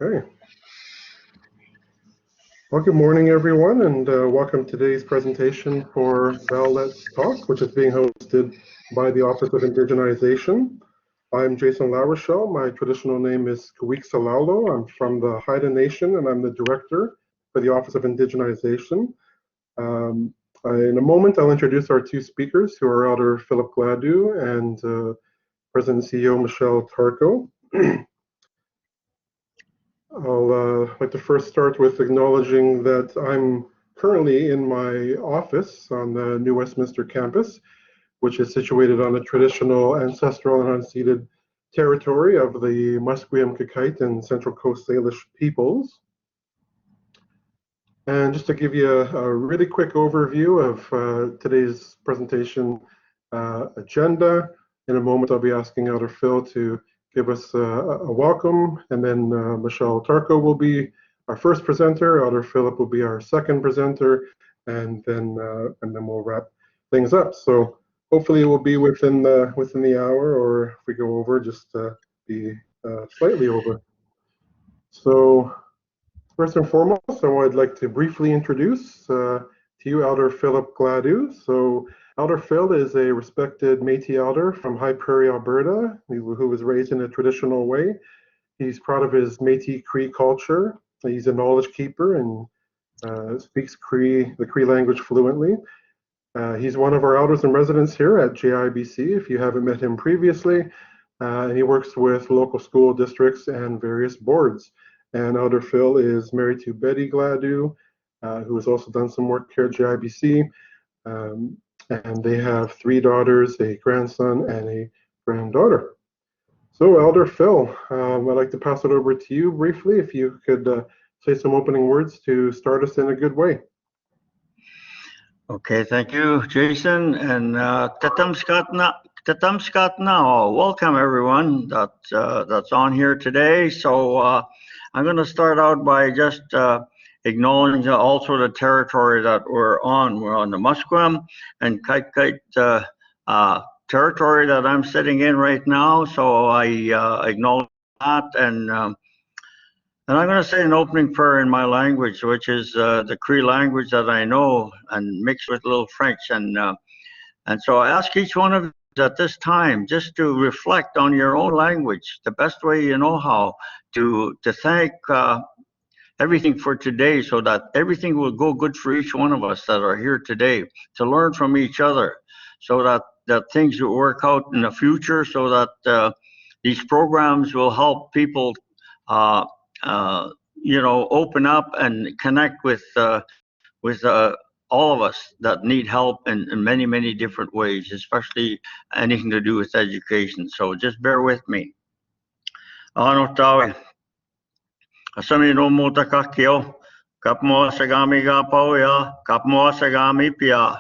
Okay. Well, good morning, everyone, and welcome to today's presentation for Val Let's Talk, which is being hosted by the Office of Indigenization. I'm Jason LaRochelle. My traditional name is Êkîskwâyât. I'm from the Haida Nation, and I'm the director for the Office of Indigenization. In a moment, I'll introduce our two speakers, who are Elder Phillip Gladu and President and CEO Michel Tarko. I'll like to first start with acknowledging that I'm currently in my office on the New Westminster campus, which is situated on the traditional, ancestral, and unceded territory of the Musqueam, Êkîskwâyât, and Central Coast Salish peoples. And just to give you a really quick overview of today's presentation agenda, in a moment I'll be asking Elder Phil to give us a welcome, and then Michel Tarko will be our first presenter, Elder Phillip will be our second presenter, and then we'll wrap things up. So hopefully it will be within the hour, or if we go over, just be slightly over. So first and foremost, I'd like to briefly introduce to you Elder Phillip Gladu. So Elder Phil is a respected Métis elder from High Prairie, Alberta, who was raised in a traditional way. He's proud of his Métis Cree culture. He's a knowledge keeper and speaks the Cree language fluently. He's one of our elders in residence here at JIBC, if you haven't met him previously. And he works with local school districts and various boards. And Elder Phil is married to Betty Gladu, who has also done some work here at JIBC. And they have 3 daughters, a grandson, and a granddaughter. So, Elder Phil, I'd like to pass it over to you briefly, if you could say some opening words to start us in a good way. Okay, thank you, Jason, and welcome everyone that's on here today. So I'm going to start out by just acknowledging also the territory that we're on. We're on the Musqueam and Êkîskwâyât territory that I'm sitting in right now. So I acknowledge that, and I'm going to say an opening prayer in my language, which is the Cree language that I know, and mixed with a little French. And so I ask each one of you at this time just to reflect on your own language, the best way you know how, to thank everything for today, so that everything will go good for each one of us that are here today, to learn from each other, so that things will work out in the future, so that these programs will help people open up and connect with all of us that need help in many, many different ways, especially anything to do with education. So just bear with me. Asami no mota kakio, kapmoa sagami gapoya, kapmoa sagami pia.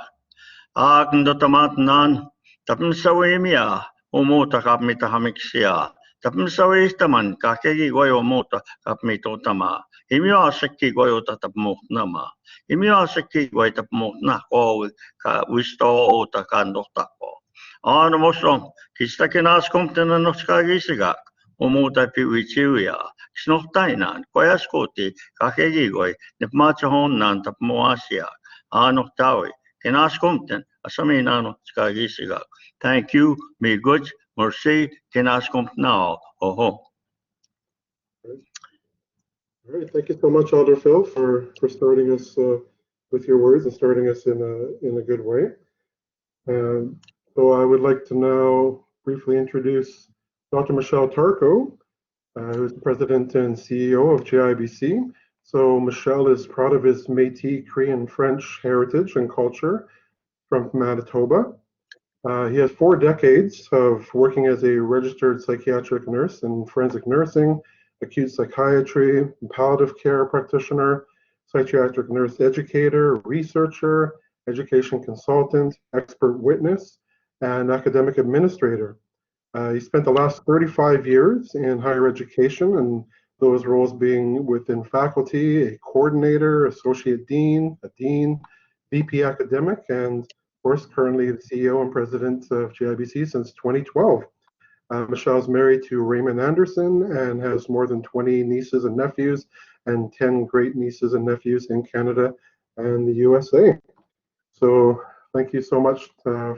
Agndo tamatnan, tapin sawimia, umota kapmita hamiksia. Tapin sawistaman, kakegi goyo mota kapmito tama. Imio asaki goyo tatapmok nama. Imio asaki goy tapmok na ko ka wisto ota kandotako. Ano mosong, kistakinas kumtena noskagisiga. Umuta piwichiwia, snochtainan, koyaskoti, kakegigoi, nipmachahon nan tapmoasia, anoktawi, kinaskumten, asaminano skagisiga. Thank you, me good, mercy, kinaskumt now, oho. All right, thank you so much, Elder Phil, for starting us with your words and starting us in a good way. So I would like to now briefly introduce Dr. Michel Tarko, who is the president and CEO of JIBC. So Michel is proud of his Métis, Cree, and French heritage and culture from Manitoba. He has 4 decades of working as a registered psychiatric nurse in forensic nursing, acute psychiatry, palliative care practitioner, psychiatric nurse educator, researcher, education consultant, expert witness, and academic administrator. He spent the last 35 years in higher education, and those roles being within faculty, a coordinator, associate dean, a dean, VP academic, and of course currently the CEO and president of JIBC since 2012. Michel's married to Raymond Anderson and has more than 20 nieces and nephews and 10 great nieces and nephews in Canada and the USA. So thank you so much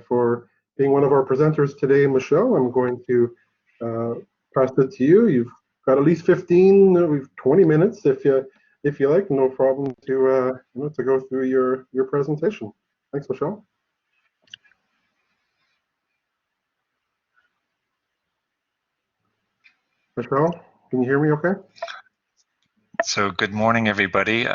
for being one of our presenters today, Michel. I'm going to pass it to you. You've got at least 20 minutes if you like. No problem to to go through your presentation. Thanks, Michel. Michel, can you hear me okay? So good morning, everybody.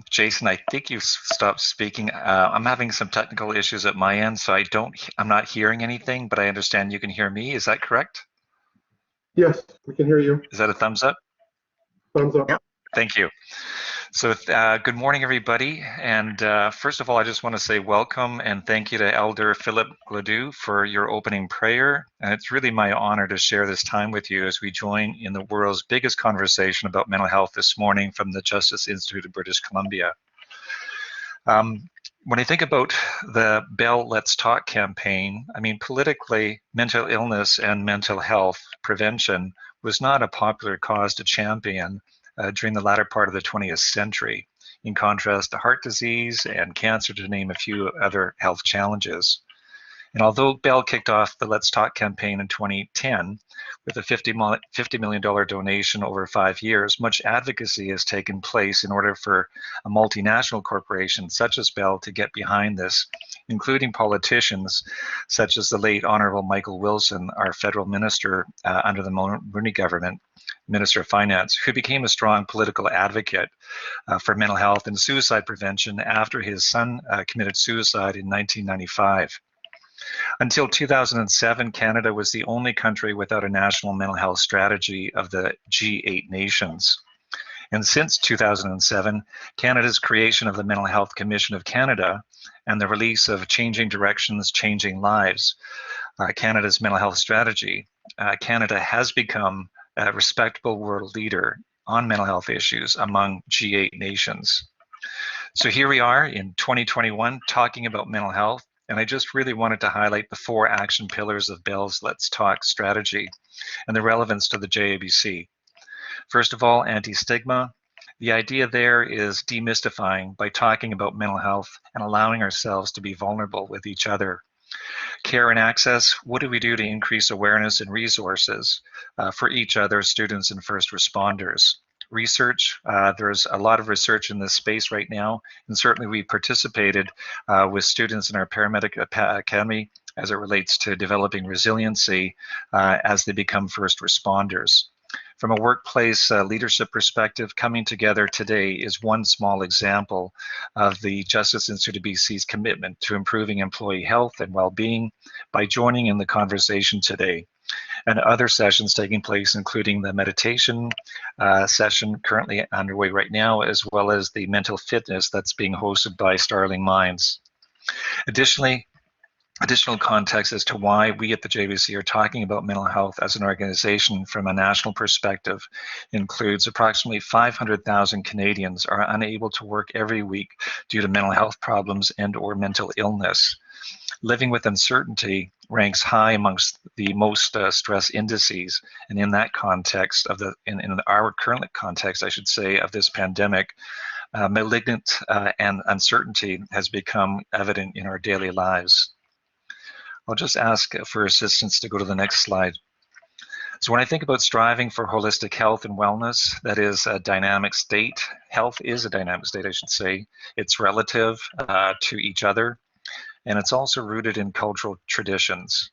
Jason, I think you've stopped speaking. I'm having some technical issues at my end, so I'm not hearing anything, but I understand you can hear me. Is that correct? Yes, we can hear you. Is that a thumbs up? Thumbs up. Yep. Thank you. So good morning, everybody. And first of all, I just want to say welcome and thank you to Elder Phillip Gladu for your opening prayer. And it's really my honor to share this time with you as we join in the world's biggest conversation about mental health this morning from the Justice Institute of British Columbia. When I think about the Bell Let's Talk campaign, I mean, politically, mental illness and mental health prevention was not a popular cause to champion during the latter part of the 20th century, in contrast to heart disease and cancer, to name a few other health challenges. And although Bell kicked off the Let's Talk campaign in 2010 with a $50 million donation over 5 years, much advocacy has taken place in order for a multinational corporation such as Bell to get behind this, including politicians such as the late Honorable Michael Wilson, our federal minister under the Mulroney government, Minister of Finance, who became a strong political advocate for mental health and suicide prevention after his son committed suicide in 1995. Until 2007, Canada was the only country without a national mental health strategy of the G8 nations. And since 2007, Canada's creation of the Mental Health Commission of Canada and the release of Changing Directions, Changing Lives, Canada's mental health strategy, Canada has become a respectable world leader on mental health issues among G8 nations. So here we are in 2021 talking about mental health. And I just really wanted to highlight the 4 action pillars of Bell's Let's Talk strategy and the relevance to the JIBC. First of all, anti-stigma. The idea there is demystifying by talking about mental health and allowing ourselves to be vulnerable with each other. Care and access. What do we do to increase awareness and resources for each other, students and first responders? Research, there's a lot of research in this space right now, and certainly we participated with students in our paramedic academy as it relates to developing resiliency as they become first responders. From a workplace leadership perspective, coming together today is one small example of the Justice Institute of BC's commitment to improving employee health and well-being by joining in the conversation today. And other sessions taking place, including the meditation session currently underway right now, as well as the mental fitness that's being hosted by Starling Minds. Additionally, additional context as to why we at the JIBC are talking about mental health as an organization from a national perspective includes approximately 500,000 Canadians are unable to work every week due to mental health problems and or mental illness. Living with uncertainty ranks high amongst the most stress indices, and in that context of in our current context, I should say, of this pandemic, malignant and uncertainty has become evident in our daily lives. I'll just ask for assistance to go to the next slide. So when I think about striving for holistic health and wellness, that is a dynamic state. Health is a dynamic state, I should say. It's relative to each other, and it's also rooted in cultural traditions.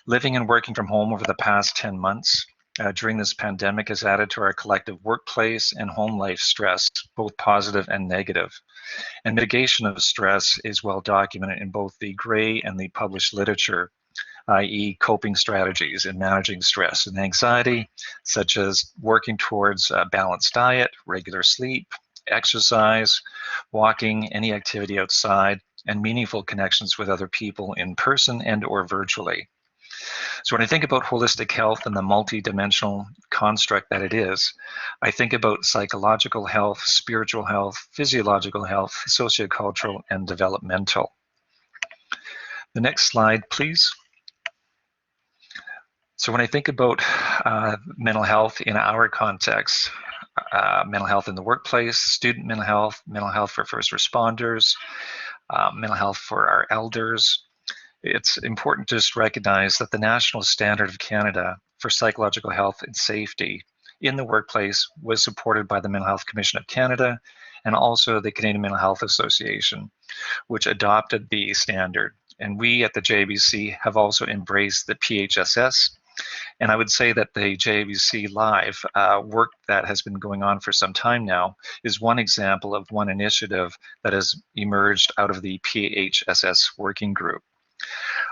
Living and working from home over the past 10 months during this pandemic has added to our collective workplace and home life stress, both positive and negative. And mitigation of stress is well documented in both the gray and the published literature, i.e. coping strategies in managing stress and anxiety, such as working towards a balanced diet, regular sleep, exercise, walking, any activity outside, and meaningful connections with other people in person and or virtually. So when I think about holistic health and the multidimensional construct that it is, I think about psychological health, spiritual health, physiological health, sociocultural, and developmental. The next slide, please. So when I think about mental health in our context, mental health in the workplace, student mental health for first responders, mental health for our elders, it's important to just recognize that the national standard of Canada for psychological health and safety in the workplace was supported by the Mental Health Commission of Canada and also the Canadian Mental Health Association, which adopted the standard. And we at the JIBC have also embraced the PHSS. And I would say that the JIBC Live work that has been going on for some time now is one example of one initiative that has emerged out of the PHSS working group.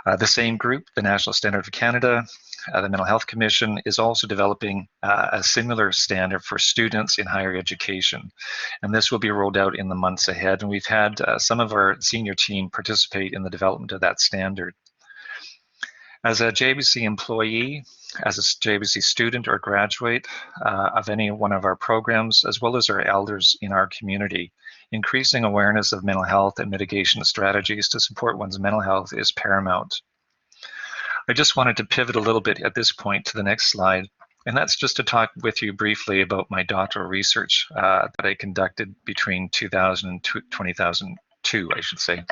The same group, the National Standard of Canada, the Mental Health Commission, is also developing a similar standard for students in higher education. And this will be rolled out in the months ahead. And we've had some of our senior team participate in the development of that standard. As a JIBC employee, as a JIBC student or graduate of any one of our programs, as well as our elders in our community, increasing awareness of mental health and mitigation strategies to support one's mental health is paramount. I just wanted to pivot a little bit at this point to the next slide, and that's just to talk with you briefly about my doctoral research that I conducted between 2000 and 2002, I should say.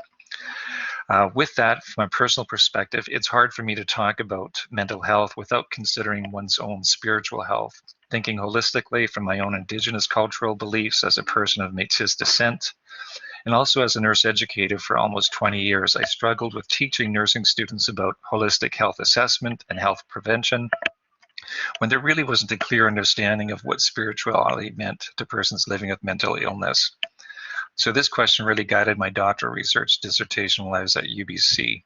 With that, from a personal perspective, it's hard for me to talk about mental health without considering one's own spiritual health. Thinking holistically from my own Indigenous cultural beliefs as a person of Métis descent, and also as a nurse educator for almost 20 years, I struggled with teaching nursing students about holistic health assessment and health prevention when there really wasn't a clear understanding of what spirituality meant to persons living with mental illness. So this question really guided my doctoral research dissertation while I was at UBC.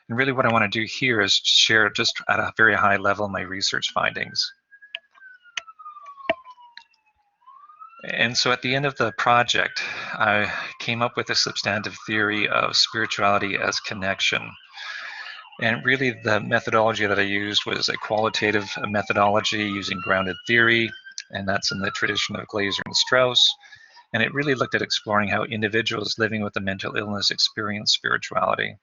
And really what I want to do here is share just at a very high level my research findings. And so at the end of the project, I came up with a substantive theory of spirituality as connection. And really the methodology that I used was a qualitative methodology using grounded theory, and that's in the tradition of Glaser and Strauss. And it really looked at exploring how individuals living with a mental illness experience spirituality.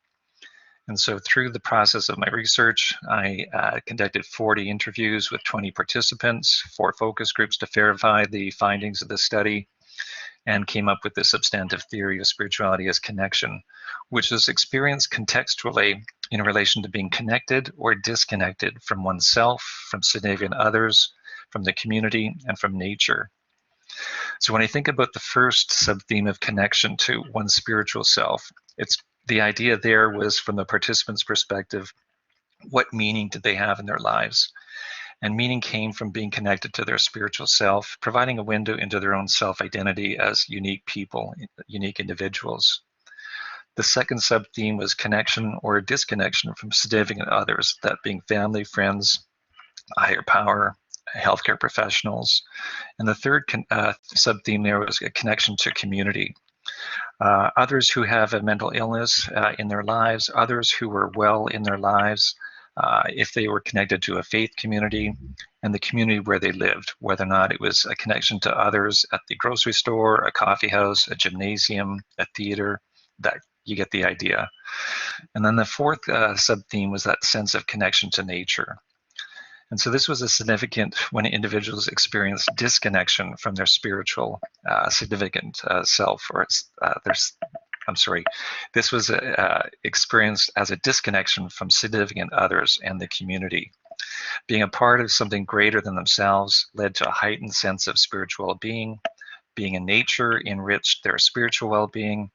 And so through the process of my research, I conducted 40 interviews with 20 participants, 4 focus groups to verify the findings of the study, and came up with the substantive theory of spirituality as connection, which is experienced contextually in relation to being connected or disconnected from oneself, from significant others, from the community, and from nature. So when I think about the first sub-theme of connection to one's spiritual self, the idea there was from the participants' perspective, what meaning did they have in their lives? And meaning came from being connected to their spiritual self, providing a window into their own self-identity as unique people, unique individuals. The second sub-theme was connection or disconnection from significant others, that being family, friends, a higher power, healthcare professionals. And the third sub-theme there was a connection to community. Others who have a mental illness in their lives, others who were well in their lives, if they were connected to a faith community, and the community where they lived, whether or not it was a connection to others at the grocery store, a coffee house, a gymnasium, a theater, that you get the idea. And then the fourth sub-theme was that sense of connection to nature. And so this was a significant when individuals experienced disconnection from their spiritual significant self, or this was experienced as a disconnection from significant others and the community. Being a part of something greater than themselves led to a heightened sense of spiritual well-being. Being in nature enriched their spiritual well-being,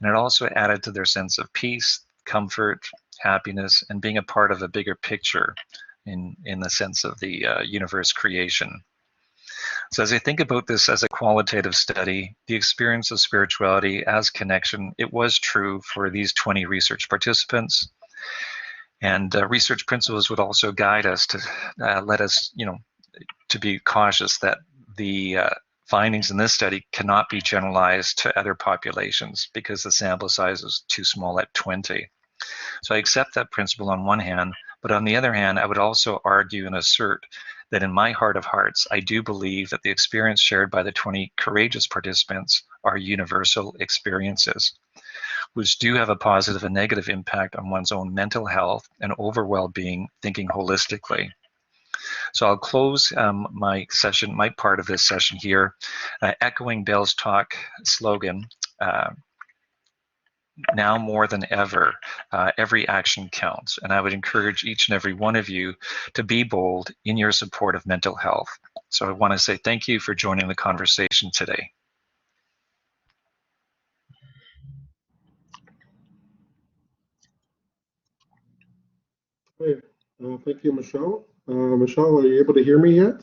and it also added to their sense of peace, comfort, happiness, and being a part of a bigger picture in the sense of the universe creation. So as I think about this as a qualitative study, the experience of spirituality as connection, it was true for these 20 research participants. And research principles would also guide us to let us, to be cautious that the findings in this study cannot be generalized to other populations because the sample size is too small at 20. So I accept that principle on one hand, but on the other hand, I would also argue and assert that in my heart of hearts, I do believe that the experience shared by the 20 courageous participants are universal experiences. which do have a positive and negative impact on one's own mental health and overall well-being, thinking holistically. So I'll close my part of this session here, echoing Bill's talk slogan, now more than ever, every action counts. And I would encourage each and every one of you to be bold in your support of mental health. So I want to say thank you for joining the conversation today. Hey, thank you, Michel. Michel, are you able to hear me yet?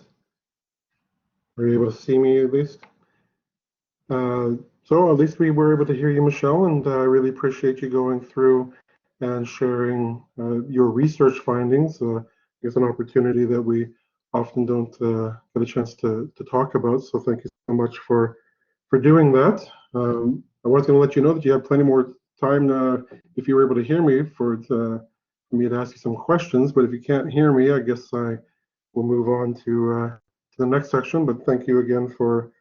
Are you able to see me at least? So at least we were able to hear you, Michel, and I really appreciate you going through and sharing your research findings. It's an opportunity that we often don't get a chance to talk about. So thank you so much for doing that. I was going to let you know that you have plenty more time if you were able to hear me for me to ask you some questions. But if you can't hear me, I guess I will move on to the next section. But thank you again for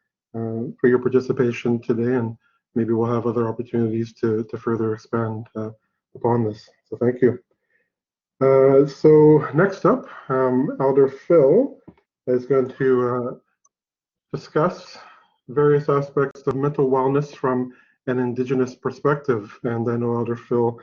your participation today, and maybe we'll have other opportunities to further expand upon this. So thank you. So next up, Elder Phil is going to discuss various aspects of mental wellness from an Indigenous perspective. And I know Elder Phil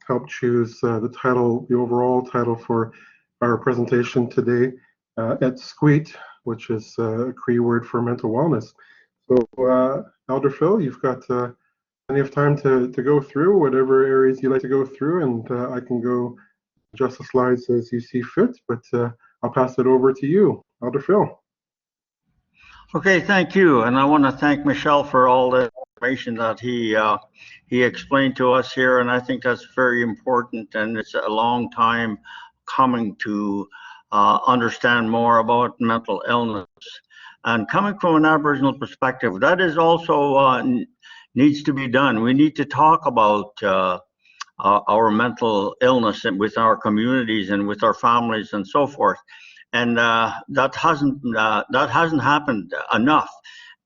helped choose the overall title for our presentation today, Êkîskwâyât, which is a Cree word for mental wellness. So Elder Phil, you've got plenty of time to go through whatever areas you like to go through, and I can go adjust the slides as you see fit, but I'll pass it over to you, Elder Phil. Okay, thank you, and I want to thank Michel for all the information that he explained to us here, and I think that's very important, and it's a long time coming to understand more about mental illness. And coming from an Aboriginal perspective, that is also needs to be done. We need to talk about our mental illness with our communities and with our families and so forth. And that hasn't happened enough.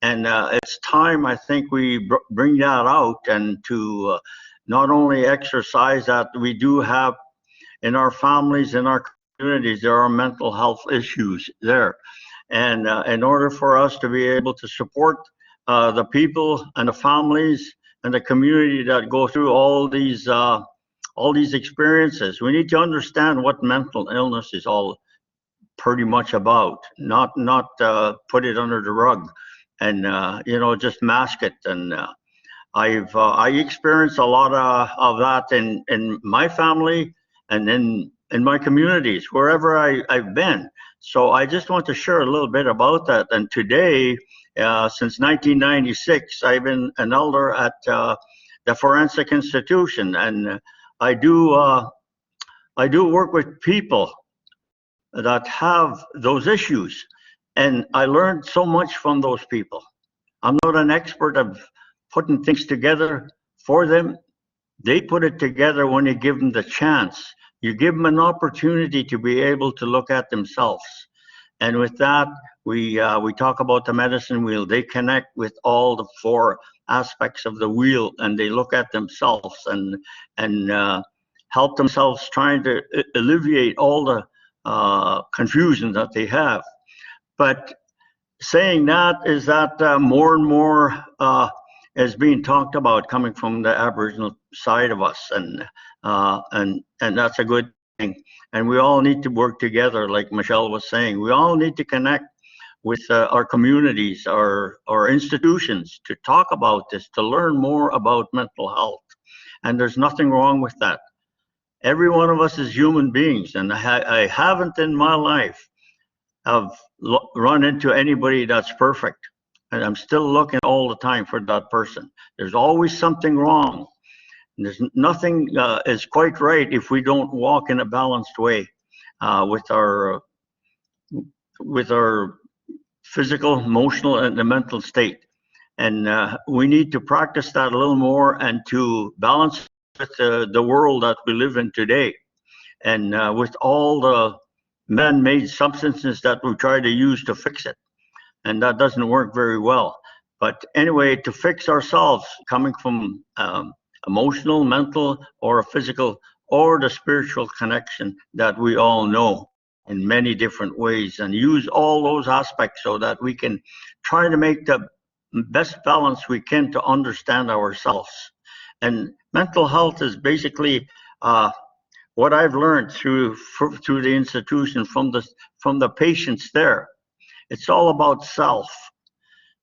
And it's time, I think, we bring that out, and to not only exercise that we do have in our families, in our communities, there are mental health issues there. And in order for us to be able to support the people and the families and the community that go through all these experiences, we need to understand what mental illness is all pretty much about. Not put it under the rug and just mask it. And I experienced a lot of that in my family and in my communities, wherever I've been. So I just want to share a little bit about that. And today, since 1996, I've been an elder at the Forensic Institution, and I do work with people that have those issues, and I learned so much from those people. I'm not an expert of putting things together for them. They put it together when you give them the chance. You give them an opportunity to be able to look at themselves. And with that, we talk about the medicine wheel. They connect with all the 4 aspects of the wheel, and they look at themselves and help themselves, trying to alleviate all the confusion that they have. But saying that is that more and more is being talked about coming from the Aboriginal side of us, and that's a good thing. And we all need to work together, like Michel was saying. We all need to connect with our communities, our institutions, to talk about this, to learn more about mental health. And there's nothing wrong with that. Every one of us is human beings, and I haven't in my life have run into anybody that's perfect. And I'm still looking all the time for that person. There's always something wrong. There's nothing is quite right if we don't walk in a balanced way with our physical, emotional, and the mental state. And we need to practice that a little more, and to balance with the world that we live in today, and with all the man-made substances that we try to use to fix it. And that doesn't work very well. But anyway, to fix ourselves, coming from emotional, mental, or a physical, or the spiritual connection that we all know in many different ways, and use all those aspects so that we can try to make the best balance we can to understand ourselves. And mental health is basically what I've learned through the institution from the patients there. It's all about self,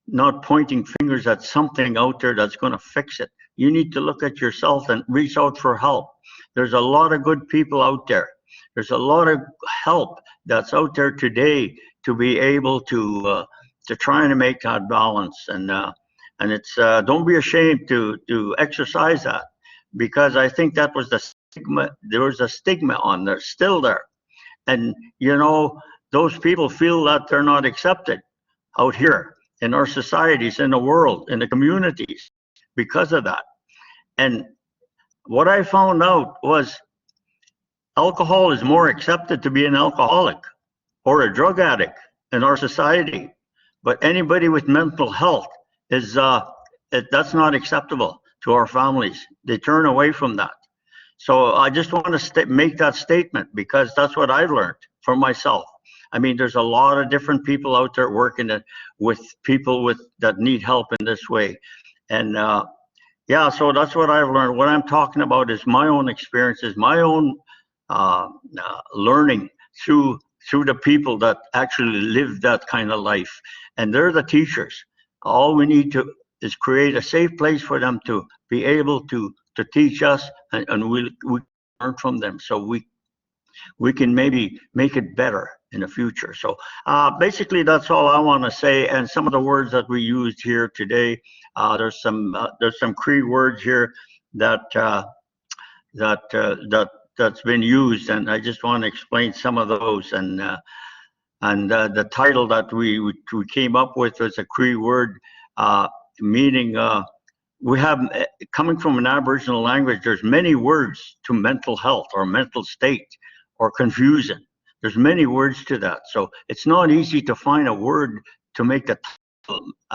not pointing fingers at something out there that's going to fix it. You need to look at yourself and reach out for help. There's a lot of good people out there. There's a lot of help that's out there today to be able to try and make that balance. And it's don't be ashamed to exercise that, because I think that was the stigma. There was a stigma on there, still there, and you know, those people feel that they're not accepted out here in our societies, in the world, in the communities, because of that. And what I found out was alcohol is more accepted to be an alcoholic or a drug addict in our society, but anybody with mental health is that's not acceptable to our families. They turn away from that. So I just want to make that statement, because that's what I've learned for myself. I mean, there's a lot of different people out there working with people that need help in this way. And yeah, so that's what I've learned. What I'm talking about is my own experiences, my own learning through the people that actually live that kind of life. And they're the teachers. All we need to is create a safe place for them to be able to teach us, and we learn from them, so we can maybe make it better in the future. So basically that's all I want to say. And some of the words that we used here today, there's some Cree words here that's been used, and I just want to explain some of those. And the title that we came up with was a Cree word, meaning we have, coming from an Aboriginal language, there's many words to mental health or mental state or confusion. There's many words to that. So it's not easy to find a word to make the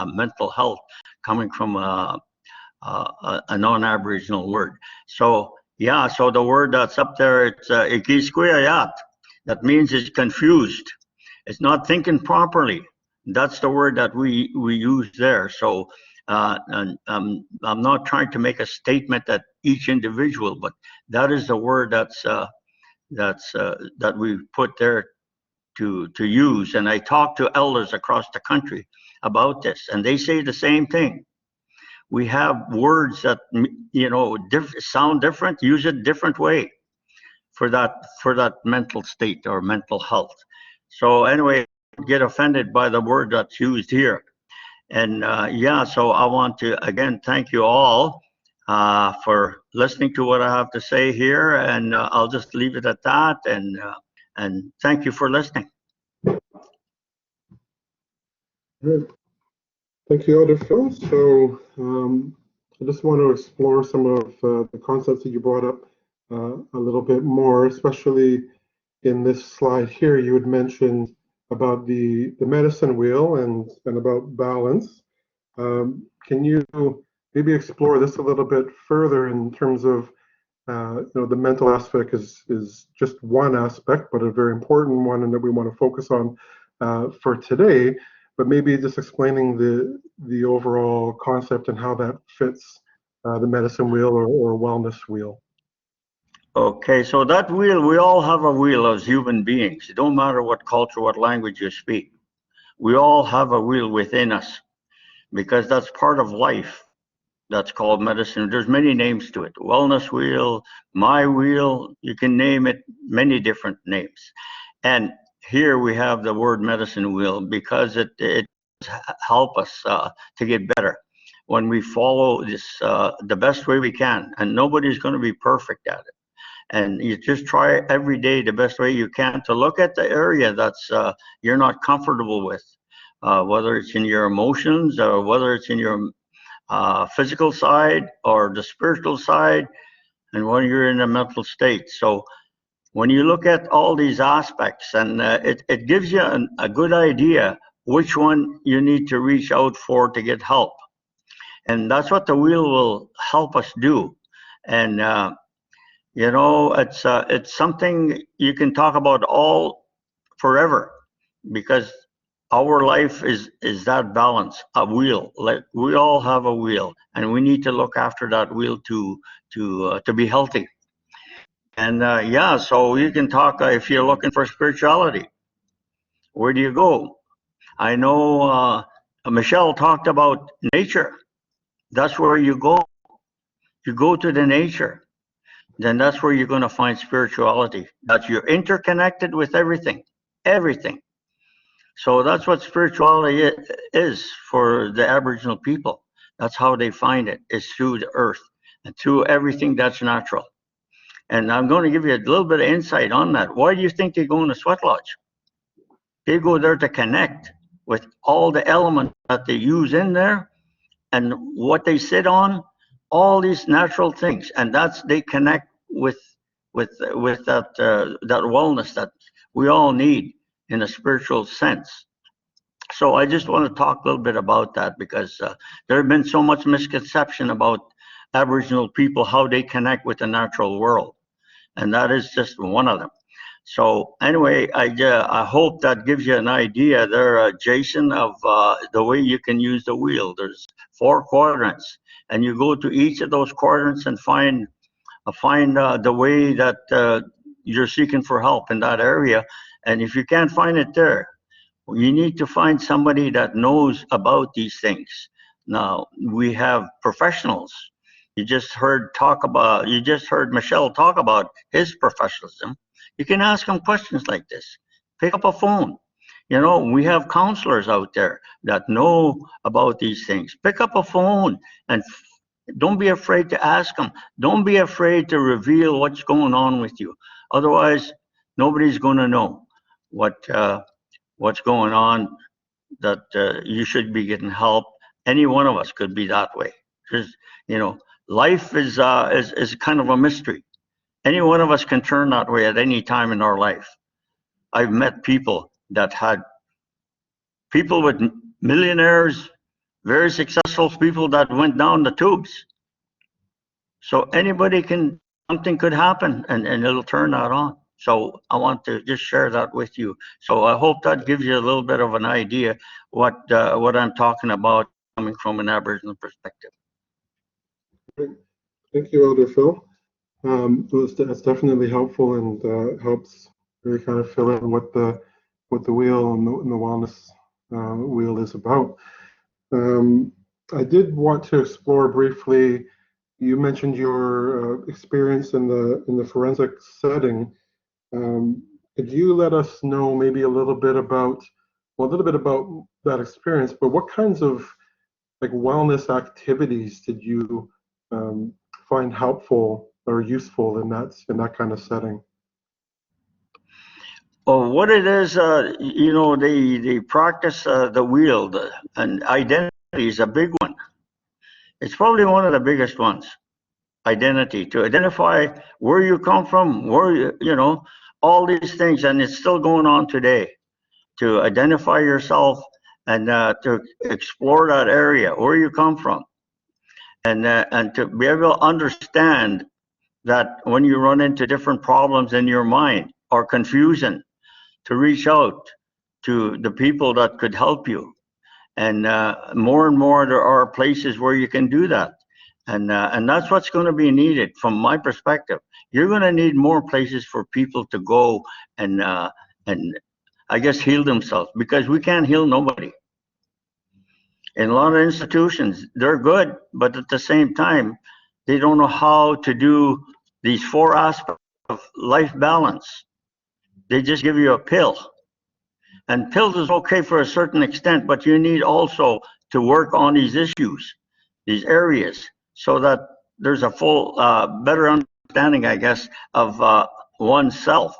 mental health coming from a non-Aboriginal word. So yeah, so the word that's up there, it's Êkîskwâyât. That means it's confused. It's not thinking properly. That's the word that we use there. So and I'm not trying to make a statement that each individual, but that is the word that we put there to use. And I talk to elders across the country about this, and they say the same thing. We have words that, you know, sound different, use it different way for that mental state or mental health. So anyway, get offended by the word that's used here. And yeah, so I want to again thank you all for listening to what I have to say here, and I'll just leave it at that. And thank you for listening. Good. Thank you, Elder Phil. So I just want to explore some of the concepts that you brought up a little bit more, especially in this slide here. You had mentioned about the medicine wheel and about balance. Can you maybe explore this a little bit further in terms of you know, the mental aspect is just one aspect, but a very important one, and that we want to focus on for today. But maybe just explaining the overall concept and how that fits the medicine wheel or wellness wheel. Okay, so that wheel, we all have a wheel as human beings. It don't matter what culture, what language you speak. We all have a wheel within us, because that's part of life. That's called medicine. There's many names to it. Wellness wheel, my wheel, you can name it many different names. And here we have the word medicine wheel, because it help us to get better when we follow this the best way we can. And nobody's going to be perfect at it. And you just try every day the best way you can to look at the area that's you're not comfortable with, whether it's in your emotions or whether it's in your physical side or the spiritual side, and when you're in a mental state. So when you look at all these aspects, and it gives you a good idea which one you need to reach out for to get help. And that's what the wheel will help us do. And you know, it's something you can talk about all forever, because our life is that balance, a wheel. Like, we all have a wheel, and we need to look after that wheel to be healthy. And yeah, so you can talk if you're looking for spirituality. Where do you go? I know Michel talked about nature. That's where you go. You go to the nature. Then that's where you're going to find spirituality. That you're interconnected with everything, everything. So that's what spirituality is for the Aboriginal people. That's how they find it, is through the earth and through everything that's natural. And I'm going to give you a little bit of insight on that. Why do you think they go in the sweat lodge? They go there to connect with all the elements that they use in there and what they sit on, all these natural things, and they connect with that that wellness that we all need in a spiritual sense. So I just want to talk a little bit about that, because there have been so much misconception about Aboriginal people, how they connect with the natural world, and that is just one of them. So anyway, I hope that gives you an idea there, Jason, of the way you can use the wheel. There's 4 quadrants, and you go to each of those quadrants and find the way that you're seeking for help in that area. And if you can't find it there, you need to find somebody that knows about these things. Now, we have professionals. You just heard Michel talk about his professionalism. You can ask him questions like this. Pick up a phone. You know, we have counselors out there that know about these things. Pick up a phone and don't be afraid to ask them. Don't be afraid to reveal what's going on with you. Otherwise, nobody's going to know what's going on, that you should be getting help. Any one of us could be that way. Just, you know, life is kind of a mystery. Any one of us can turn that way at any time in our life. I've met people that had people with millionaires, very successful people that went down the tubes. So anybody something could happen, and it'll turn that on. So I want to just share that with you. So I hope that gives you a little bit of an idea what I'm talking about, coming from an Aboriginal perspective. Thank you, Elder Phil. That's definitely helpful, and helps really kind of fill in what the wheel and the wellness wheel is about. I did want to explore briefly. You mentioned your experience in the forensic setting. Could you let us know maybe a little bit about that experience? But what kinds of like wellness activities did you find helpful or useful in that kind of setting? Well, what it is, you know, they practice the wheel, and identity is a big one. It's probably one of the biggest ones. Identity, to identify where you come from, you know, all these things, and it's still going on today. To identify yourself and to explore that area where you come from, and to be able to understand that when you run into different problems in your mind or confusion, to reach out to the people that could help you. And more and more there are places where you can do that. And that's what's going to be needed from my perspective. You're going to need more places for people to go and I guess heal themselves, because we can't heal nobody. In a lot of institutions, they're good, but at the same time, they don't know how to do these 4 aspects of life balance. They just give you a pill. And pills is okay for a certain extent, but you need also to work on these issues, these areas, so that there's a full, better understanding, I guess, of oneself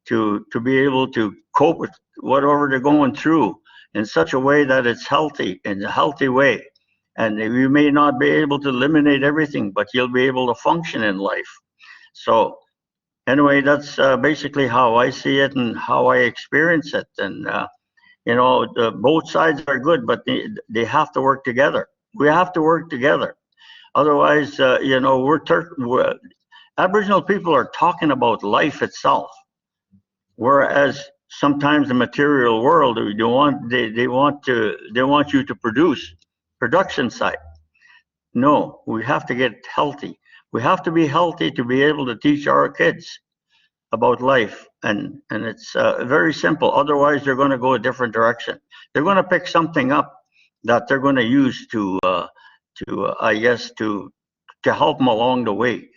to be able to cope with whatever they're going through in such a way that it's healthy, in a healthy way. And you may not be able to eliminate everything, but you'll be able to function in life. So anyway, that's basically how I see it and how I experience it. And, you know, both sides are good, but they have to work together. We have to work together. Otherwise, you know, we're Aboriginal people are talking about life itself, whereas sometimes the material world they want you to produce production side. No, we have to get healthy. We have to be healthy to be able to teach our kids about life, and it's very simple. Otherwise, they're going to go a different direction. They're going to pick something up that they're going to use to I guess to help them along the way,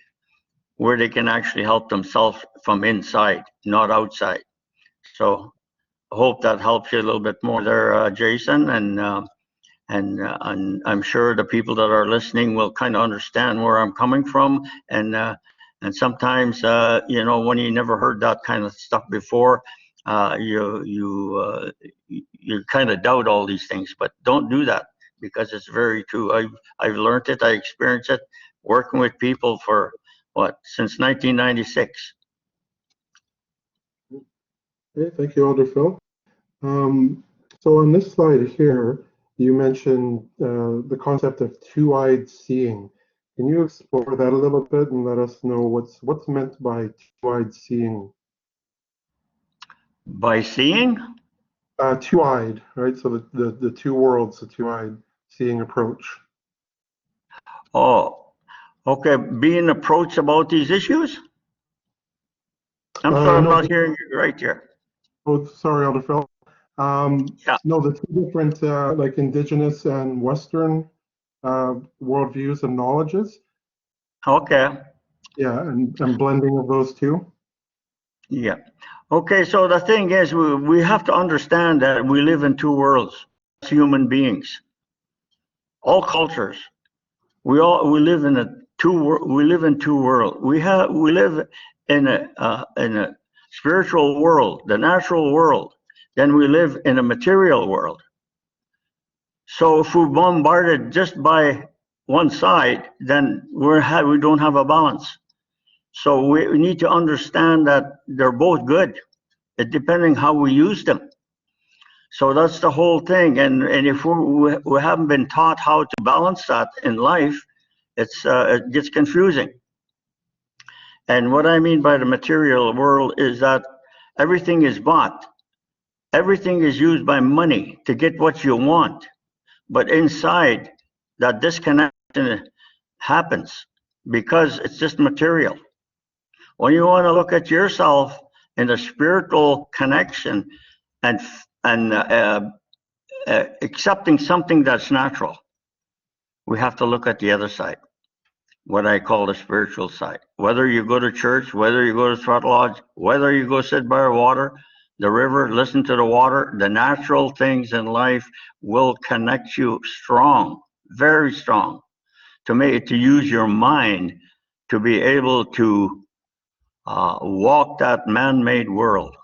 where they can actually help themselves from inside, not outside. So I hope that helps you a little bit more there, Jason, and I'm sure the people that are listening will kind of understand where I'm coming from. And sometimes, you know, when you never heard that kind of stuff before, you kind of doubt all these things. But don't do that, because it's very true. I've learned it. I experienced it working with people for since 1996. Okay, thank you, Elder Phil. So on this slide here, you mentioned the concept of two-eyed seeing. Can you explore that a little bit and let us know what's meant by two-eyed seeing? By seeing? Two-eyed, right? So the two worlds, the two-eyed seeing approach. Oh, okay. Being approached about these issues? I'm sorry, I'm not hearing you right here. Oh, sorry, Elder Phil. Yeah. No, the two different like Indigenous and Western worldviews and knowledges. Okay. Yeah, and blending of those two. Yeah. Okay, so the thing is, we have to understand that we live in two worlds as human beings. All cultures. We live in two worlds. We live in a spiritual world, the natural world. Then we live in a material world. So if we're bombarded just by one side, then we don't have a balance. So we need to understand that they're both good, depending how we use them. So that's the whole thing. And if we haven't been taught how to balance that in life, it gets confusing. And what I mean by the material world is that everything is bought. Everything is used by money to get what you want. But inside, that disconnection happens because it's just material. When you want to look at yourself in a spiritual connection and accepting something that's natural, we have to look at the other side, what I call the spiritual side. Whether you go to church, whether you go to Throttle Lodge, whether you go sit by the water, the river, listen to the water, the natural things in life will connect you strong, very strong, to use your mind to be able to walk that man-made world.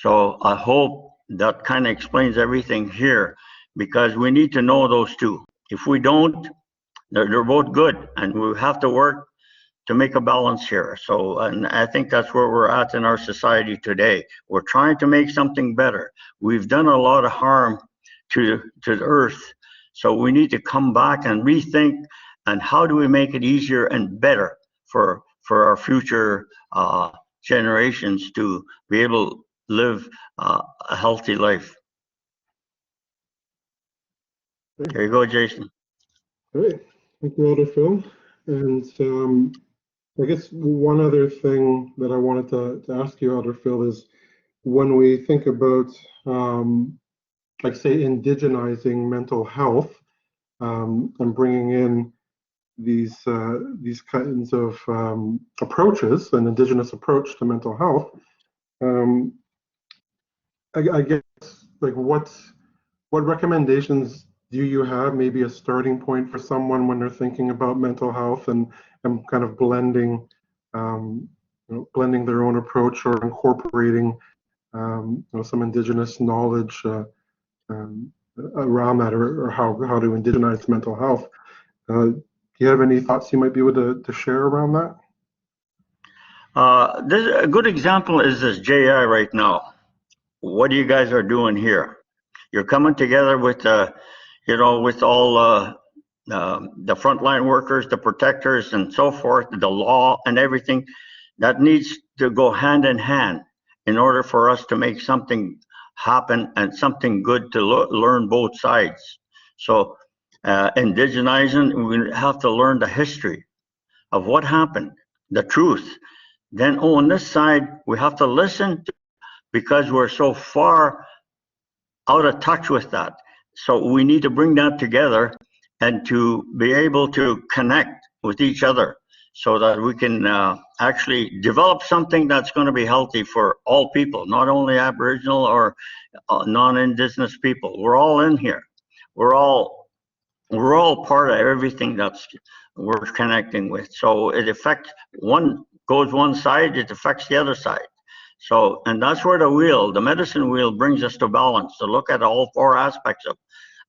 So I hope that kind of explains everything here, because we need to know those two. If we don't, they're both good, and we have to work to make a balance here. So, and I think that's where we're at in our society today. We're trying to make something better. We've done a lot of harm to the earth. So we need to come back and rethink, and how do we make it easier and better for our future generations to be able to live a healthy life. There you go, Jason. All right, thank you, Elder Phil. And I guess one other thing that I wanted to ask you, Elder Phil, is when we think about, like say, indigenizing mental health and bringing in these kinds of approaches, an indigenous approach to mental health, I guess, like what recommendations do you have, maybe a starting point for someone when they're thinking about mental health and kind of blending blending their own approach or incorporating some indigenous knowledge around that, or how to indigenize mental health? Do you have any thoughts you might be able to share around that? A good example is this JI right now. What you guys are doing here? You're coming together with with all the frontline workers, the protectors, and so forth, the law and everything, that needs to go hand in hand in order for us to make something happen and something good to learn both sides. So indigenizing, we have to learn the history of what happened, the truth. Then on this side, we have to listen because we're so far out of touch with that. So we need to bring that together and to be able to connect with each other so that we can actually develop something that's going to be healthy for all people, not only Aboriginal or non-Indigenous people. We're all in here. We're all part of everything that's we're connecting with. So it affects one side, it affects the other side. So, and that's where the medicine wheel brings us to balance, to look at all four aspects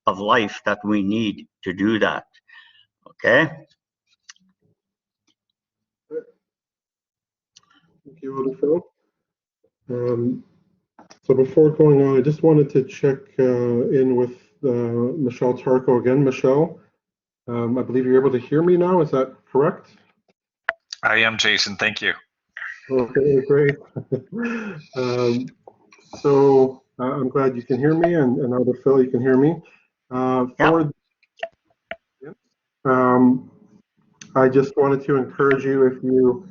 of life that we need to do that. Okay? Thank you, Elder Phil. So before going on, I just wanted to check in with Michel Tarko again. Michel, I believe you're able to hear me now. Is that correct? I am, Jason. Thank you. Okay, great. So I'm glad you can hear me, and Elder Phil, you can hear me. I just wanted to encourage you, if you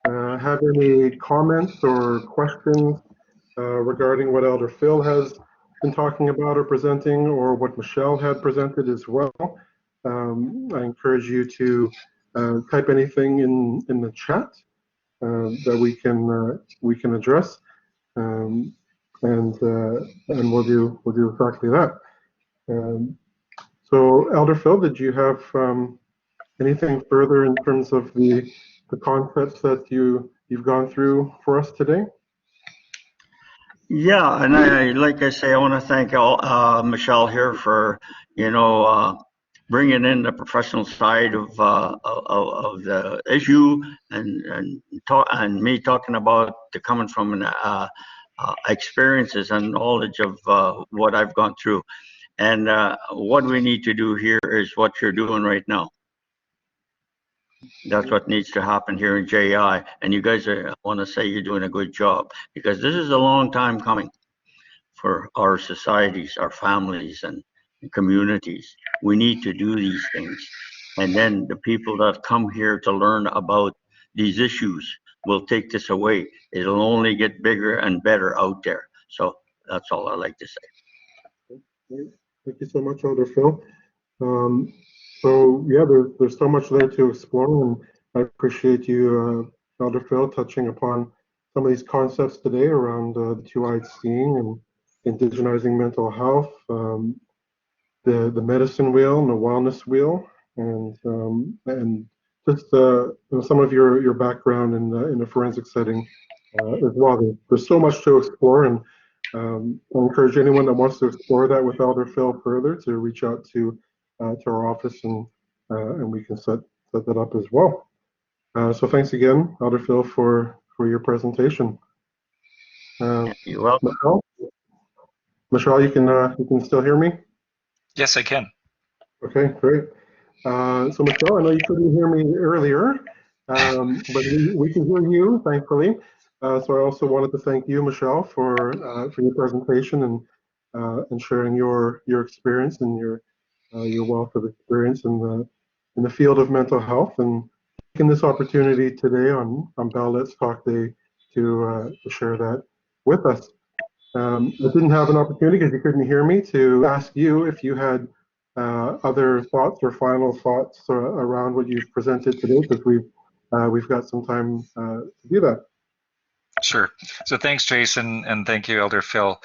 have any comments or questions regarding what Elder Phil has been talking about or presenting, or what Michel had presented as well, I encourage you to type anything in the chat that we can address, and we'll do exactly that. So, Elder Phil, did you have anything further in terms of the concepts that you've gone through for us today? Yeah, and like I say, I want to thank Michel here for bringing in the professional side of the issue, and me talking about coming from experiences and knowledge of what I've gone through, and what we need to do here is what you're doing right now. That's what needs to happen here in JI, and you guys want to say you're doing a good job, because this is a long time coming for our societies, our families, and communities. We need to do these things. And then the people that come here to learn about these issues will take this away. It'll only get bigger and better out there. So that's all I like to say. Thank you so much, Elder Phil. So yeah, there's so much there to explore, and I appreciate you, Elder Phil, touching upon some of these concepts today around the two-eyed seeing and indigenizing mental health, the medicine wheel and the wellness wheel, and just some of your background in the forensic setting as well. There's so much to explore, and I encourage anyone that wants to explore that with Elder Phil further to reach out to our office, and we can set that up as well. So thanks again, Elder Phil, for your presentation. You're welcome. Michel, you can still hear me? Yes, I can. Okay, great. So Michel, I know you couldn't hear me earlier, but we can hear you, thankfully. So I also wanted to thank you, Michel, for your presentation and sharing your experience and your wealth of experience in the field of mental health, and taking this opportunity today on Bell Let's Talk Day to share that with us. I didn't have an opportunity, because you couldn't hear me, to ask you if you had other thoughts or final thoughts around what you've presented today, because we've got some time to do that. Sure. So thanks, Jason, and thank you, Elder Phil.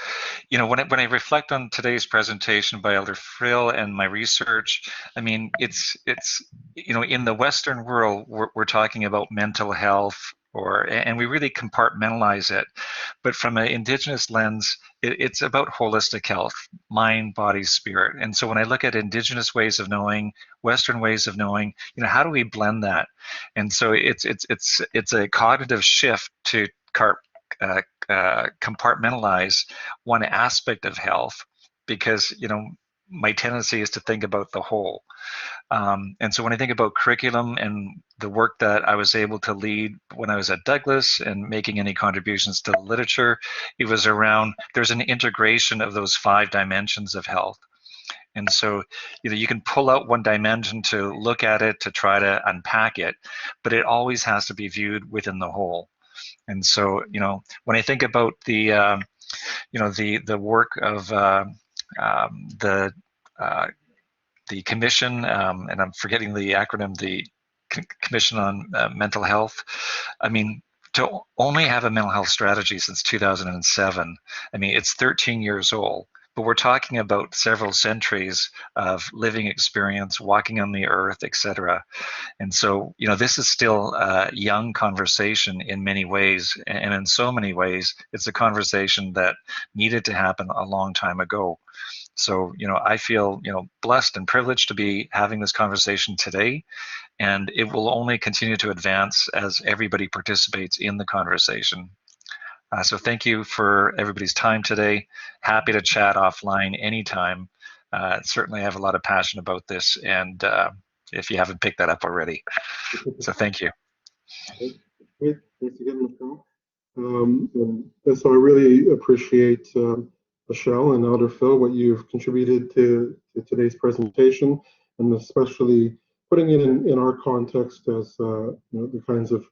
You know, when I reflect on today's presentation by Elder Phil and my research, I mean, it's in the Western world, we're talking about mental health, and we really compartmentalize it. But from an Indigenous lens, it's about holistic health, mind, body, spirit. And so when I look at Indigenous ways of knowing, Western ways of knowing, how do we blend that? And so it's a cognitive shift to compartmentalize one aspect of health, because my tendency is to think about the whole. And so when I think about curriculum and the work that I was able to lead when I was at Douglas and making any contributions to the literature, it was around, there's an integration of those 5 dimensions of health. And so, you can pull out one dimension to look at it, to try to unpack it, but it always has to be viewed within the whole. And so, when I think about the work of the commission, and I'm forgetting the acronym, the Commission on Mental Health. I mean, to only have a mental health strategy since 2007, I mean, it's 13 years old, but we're talking about several centuries of living experience, walking on the earth, etc. And so, this is still a young conversation in many ways, and in so many ways, it's a conversation that needed to happen a long time ago. So, I feel, blessed and privileged to be having this conversation today, and it will only continue to advance as everybody participates in the conversation. So thank you for everybody's time today. Happy to chat offline anytime. Certainly have a lot of passion about this, and if you haven't picked that up already. So thank you. Great. Thanks again, Michel. And so I really appreciate Michel and Elder Phil, what you've contributed to today's presentation, and especially putting it in our context as the kinds of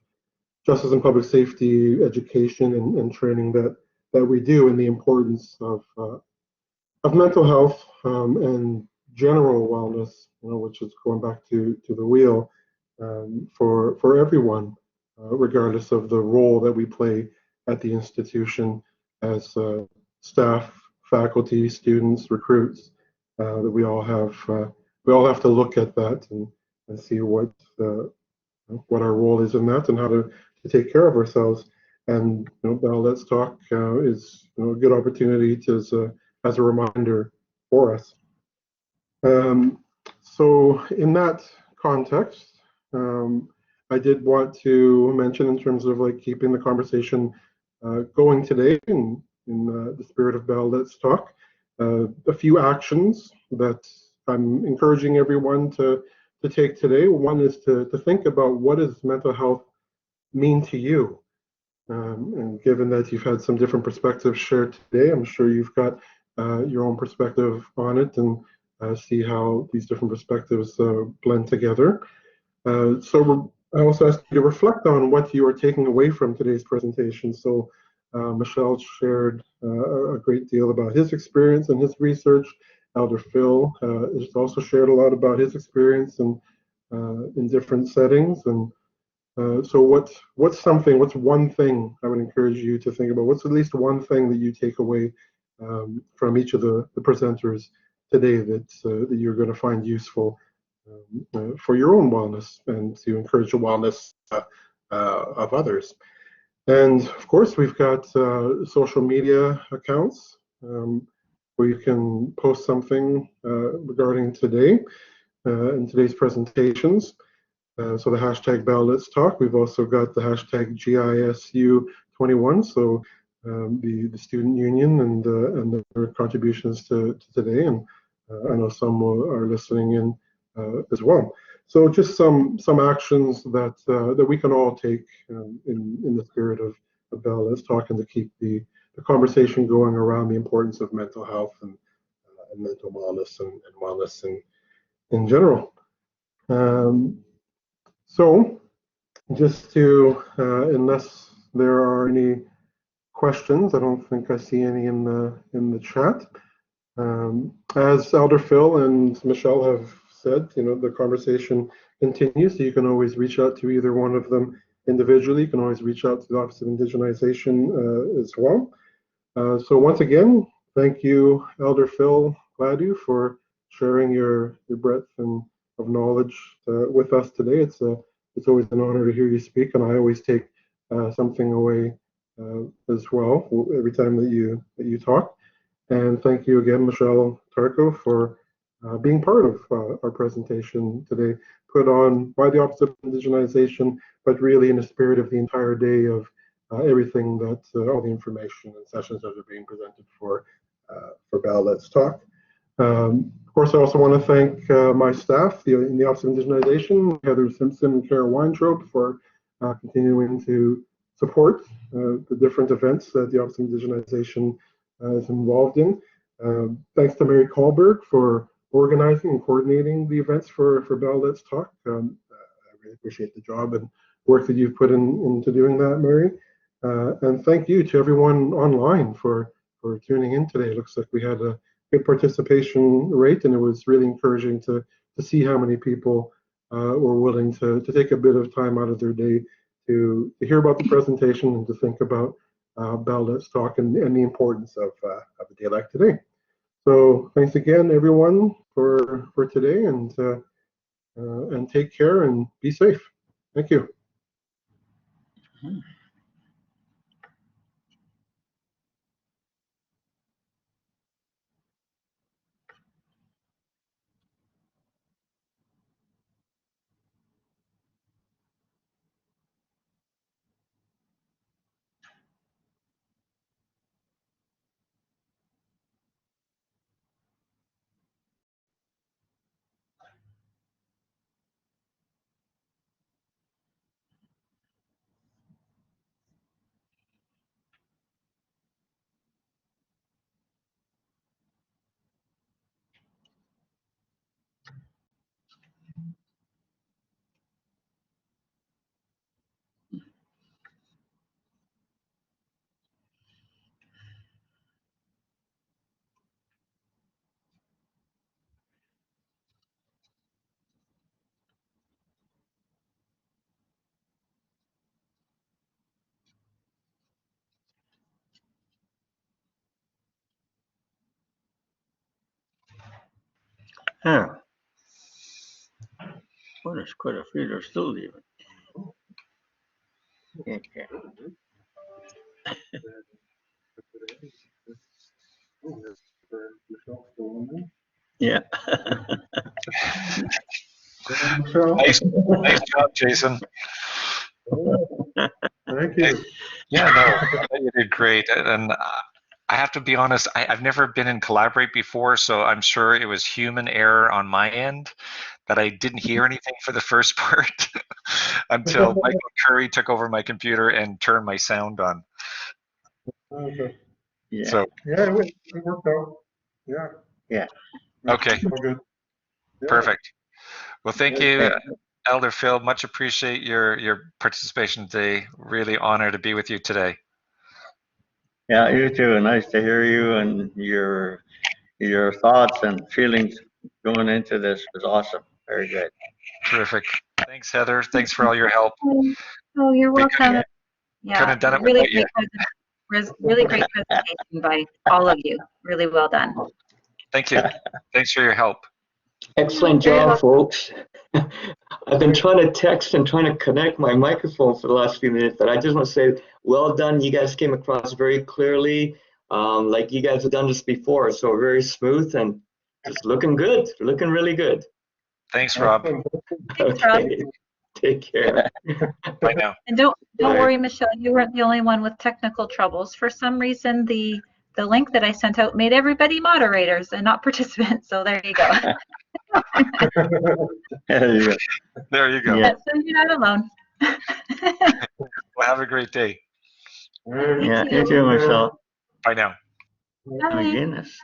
justice and public safety education and training that we do, and the importance of mental health and general wellness, which is going back to the wheel for everyone, regardless of the role that we play at the institution as staff, faculty, students, recruits. That we all have to look at that and see what our role is in that, and how to take care of ourselves. And Bell Let's Talk is a good opportunity as a reminder for us. So in that context, I did want to mention, in terms of keeping the conversation going today in the spirit of Bell Let's Talk, a few actions that I'm encouraging everyone to take today. One is to think about, what does mental health mean to you? And given that you've had some different perspectives shared today, I'm sure you've got your own perspective on it, and see how these different perspectives blend together. So I also ask you to reflect on what you are taking away from today's presentation. So Michel shared a great deal about his experience and his research. Elder Phil has also shared a lot about his experience in different settings. And so what's one thing I would encourage you to think about? What's at least one thing that you take away from each of the presenters today that you're going to find useful for your own wellness, and to encourage the wellness of others? And of course, we've got social media accounts where you can post something regarding today in today's presentations. So the hashtag Bell Let's Talk. We've also got the hashtag GISU21. So the student union and their contributions to today, and I know some are listening in as well. So just some actions that we can all take in the spirit of Bell Let's Talk, and to keep the conversation going around the importance of mental health and mental wellness and wellness in general. So just to, unless there are any questions, I don't think I see any in the chat. As Elder Phil and Michel have said, the conversation continues, so you can always reach out to either one of them individually. You can always reach out to the Office of Indigenization as well. So once again, thank you, Elder Phil Gladu, for sharing your breadth of knowledge with us today. It's always an honor to hear you speak, and I always take something away as well every time that you talk. And thank you again, Michel Tarko, for being part of our presentation today, put on by the Office of Indigenization, but really in the spirit of the entire day of everything that all the information and sessions that are being presented for Bell Let's Talk. Of course, I also want to thank my staff in the Office of Indigenization, Heather Simpson and Kara Weintraub, for continuing to support the different events that the Office of Indigenization is involved in. Thanks to Mary Kohlberg for organizing and coordinating the events for Bell Let's Talk. I really appreciate the job and work that you've put into doing that, Mary. And thank you to everyone online for tuning in today. It looks like we had a good participation rate, and it was really encouraging to see how many people were willing to take a bit of time out of their day to hear about the presentation and to think about Bell Let's Talk and the importance of a day like today. So thanks again, everyone, for today, and take care and be safe. Thank you. Yeah. Well, there's quite a few that are still leaving. Okay. Yeah. Nice job, Jason. Thank you. Yeah, no, you did great. And I have to be honest, I've never been in Collaborate before, so I'm sure it was human error on my end that I didn't hear anything for the first part until Michael Curry took over my computer and turned my sound on. Okay. Yeah. So Yeah, it worked out. Yeah. Yeah. Okay. All good. Yeah. Perfect. Well, thank you, Elder Phil. Much appreciate your participation today. Really honored to be with you today. Yeah, you too. Nice to hear you, and your thoughts and feelings going into this was awesome. Very good. Terrific. Thanks, Heather. Thanks for all your help. Oh, you're We welcome. couldn't have done it really without you. really great presentation by all of you. Really well done. Thank you. Thanks for your help. Excellent job, folks. I've been trying to text and trying to connect my microphone for the last few minutes, but I just want to say, well done. You guys came across very clearly, like you guys have done this before. So very smooth and just looking good, looking really good. Thanks, Rob. Thanks, Rob. Okay, take care. Bye now. And don't Bye. worry, Michelle, you weren't the only one with technical troubles. For some reason, the link that I sent out made everybody moderators and not participants. So there you go. There you go. There you go. Yeah. So you're not alone. Well, have a great day. Yeah, you too, Michelle. Bye now. My Bye. goodness.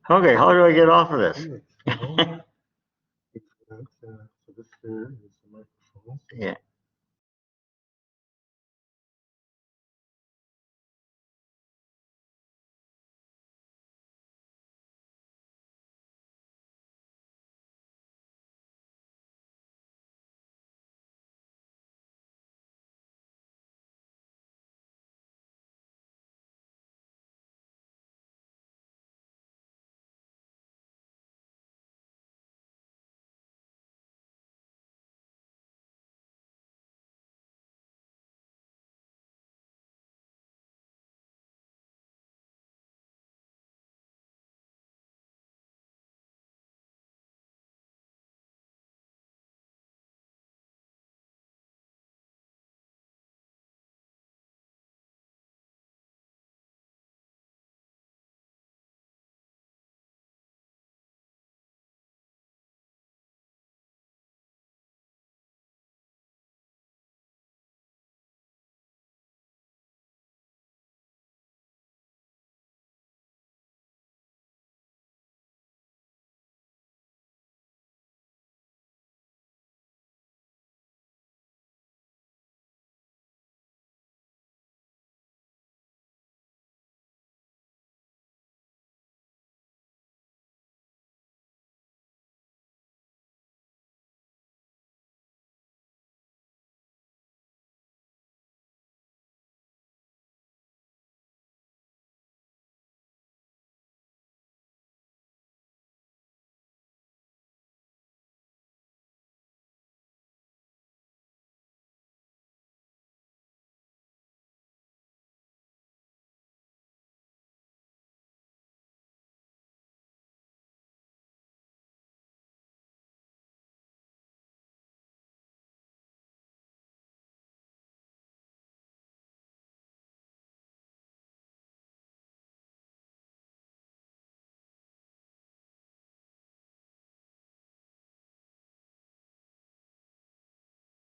Okay, how do I get off of this? So this here is the microphone. Yeah.